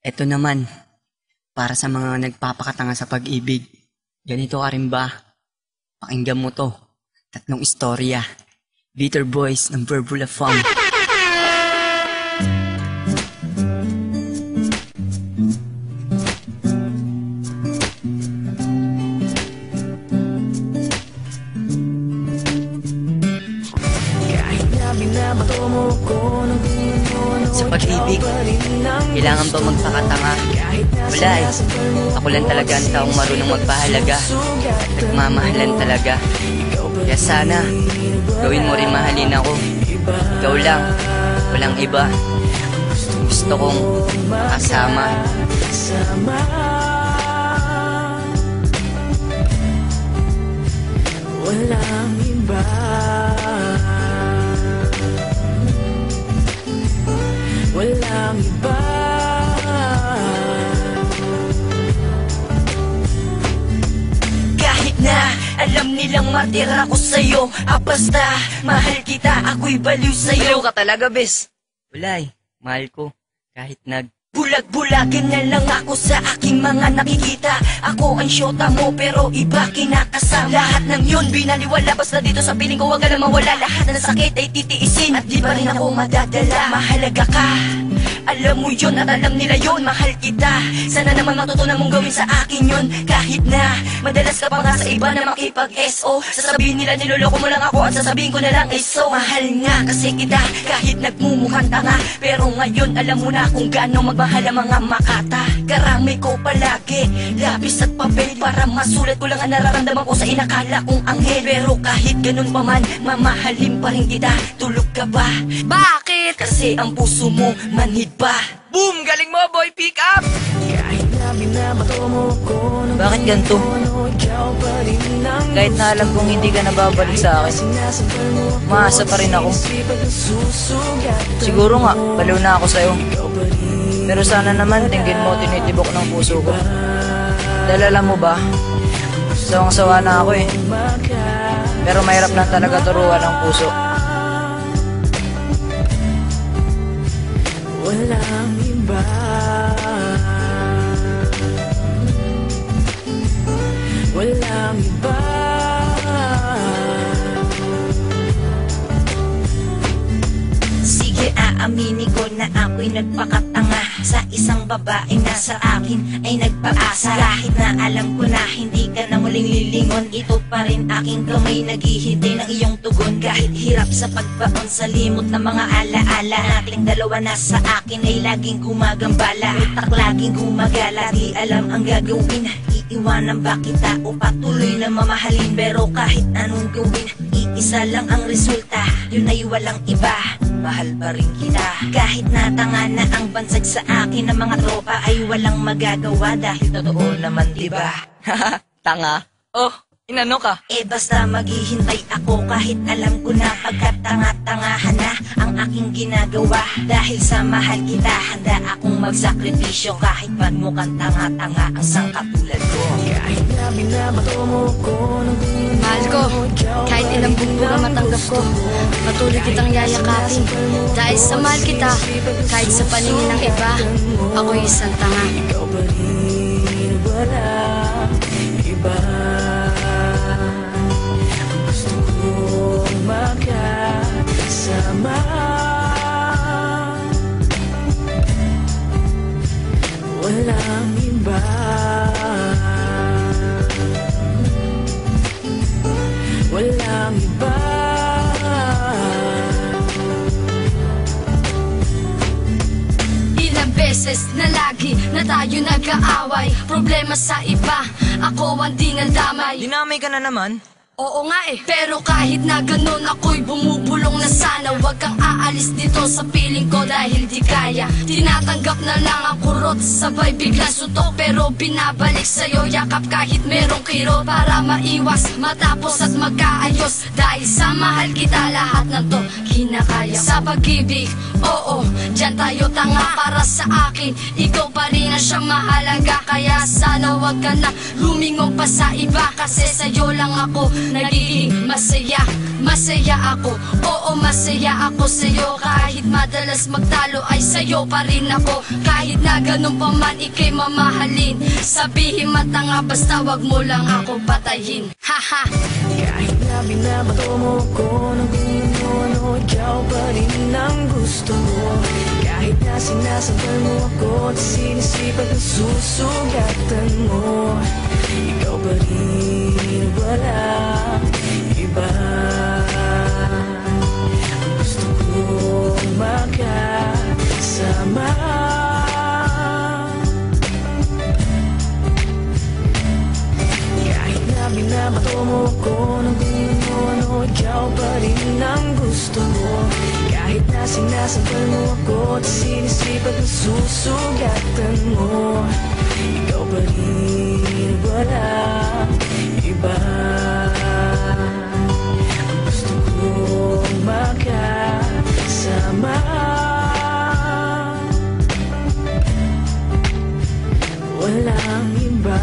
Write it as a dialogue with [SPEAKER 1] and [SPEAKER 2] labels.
[SPEAKER 1] Eto naman, para sa mga nagpapakatanga sa pag-ibig. Ganito ka rin ba? Pakinggan mo to. 3 istorya. Bitter Boys ng Verbula Funk. Sa pag-ibig, kailangan ba magpakatanga? Wala eh. Ako lang talaga ang taong marunong magpahalaga at nagmamahalan talaga. Kaya sana, gawin mo rin mahalin ako. Ikaw lang, walang iba. Gusto kong makasama.
[SPEAKER 2] Walang iba. Walang iba.
[SPEAKER 3] Kahit na alam nilang matira ko sa'yo, basta mahal kita, ako'y baliw sa'yo.
[SPEAKER 1] Baliw ka talaga, bes. Wala eh, mahal ko. Kahit
[SPEAKER 3] bulag-bulagan na lang ako sa aking mga nakikita. Ako ang syota mo pero iba kinakasama. Lahat ng yun binaliwala, basta dito sa piling ko wag ka na mawala. Lahat ng sakit ay titiisin at di pa rin ako madadala. Mahalaga ka, alam mo yun at alam nila yun. Mahal kita, sana naman matutunan mong gawin sa akin yun. Kahit na madalas ka pa nga sa iba na makipag-SO, sasabihin nila niloloko mo lang ako at sasabihin ko na lang ay so. Mahal nga kasi kita kahit nagmumukhang tanga, pero ngayon alam mo na kung gaano magmahal ang mga makata. Karami ko palagi lapis at papel para masulat ko lang ang nararamdaman ko sa inakala kong anghel. Pero kahit ganun pa man, mamahalin pa rin kita. Tulog ka ba?
[SPEAKER 4] Bakit?
[SPEAKER 3] Kasi ang puso mo manhid pa.
[SPEAKER 1] boom! Galing mo, boy! Pick up!
[SPEAKER 5] Bakit ganito? Kahit na alam kong hindi ka nababalik sa akin, maasa pa rin ako. Siguro nga, baliw na ako sa'yo. Pero sana naman tingin mo tinitibok ng puso ko. Dahil alam mo ba, sawang-sawa na ako eh. Pero mahirap lang talaga turuan ang puso.
[SPEAKER 2] Walang iba. Walang iba.
[SPEAKER 3] Sige, aaminin ko na ako'y nagpakatanga sa isang babae na sa akin ay nagpaasa. Kahit na alam ko na hindi ka na muling lilingon, ito pa rin aking kamay naghihintay ng iyong tugon. Kahit hirap sa pagbaon sa limot ng mga alaala nating dalawa na sa akin ay laging gumagambala. Utak laging gumagala, di alam ang gagawin. Iiwanan ba kita o patuloy na mamahalin? Pero kahit anong gawin, iisa lang ang resulta, yun ay walang iba. Mahal pa rin kita. Kahit natanga na ang bansag sa akin ng mga tropa, ay walang magagawa dahil totoo naman, diba?
[SPEAKER 1] Tanga. Oh, inano ka?
[SPEAKER 3] Eh basta maghihintay ako kahit alam ko na pagkatanga-tangahan na ang aking ginagawa. Dahil sa mahal kita, handa akong magsakripisyo kahit mukhang tanga-tanga ang sangkatulad ko.
[SPEAKER 2] Kahit na binabato mo ko ng
[SPEAKER 4] Mahal ko, kahit ilang bugbog ang matanggap ko, patuloy kitang yayakapin. Dahil sa mahal kita, kahit sa paningin ng iba, ako'y isang tanga.
[SPEAKER 2] ikaw pa rin, walang iba. Gusto kong makasama. Walang iba. Walang iba.
[SPEAKER 4] Ilang beses na lagi na tayo nag-aaway, problema sa iba, ako ang di nadamay.
[SPEAKER 5] Dinamay ka na naman.
[SPEAKER 4] Oo nga eh, pero kahit na ganun ako'y bumubulong na sana. Huwag kang aalis dito sa piling ko dahil di kaya. Tinatanggap na lang ang kurot, sabay biglang sutok. Pero binabalik sa'yo, yakap kahit merong kirot, para maiwas, matapos at magkaayos. Dahil sa mahal kita, lahat ng to kinakaya. Sa pag-ibig, oo, dyan tayo tanga. Para sa akin, ikaw pa rin ang siyang mahalaga. Kaya sana wag ka na lumingon pa sa iba, kasi sa'yo lang ako nagiging masaya. Masaya ako, oo masaya ako sa'yo. Kahit madalas magtalo ay sa'yo pa rin ako. Kahit na ganun pa man ika'y mamahalin. Sabihin matanga basta wag mo lang ako patayin. Haha.
[SPEAKER 2] Kahit na binabato mo ko ng kung ano-ano, ikaw pa rin ang gusto mo. Kahit na sinasabal mo ako at sinisipag ang susugatan mo, ikaw pa rin, wala iba. Ang gusto kong makasama. Kahit na binabato mo ko ng kung ano-ano, ikaw pa rin ang gusto mo. Kahit na sinasabal mo ako at sinisipag ang susugatan mo, ikaw pa rin, wala iba. Ang gusto kong makasama. Walang iba.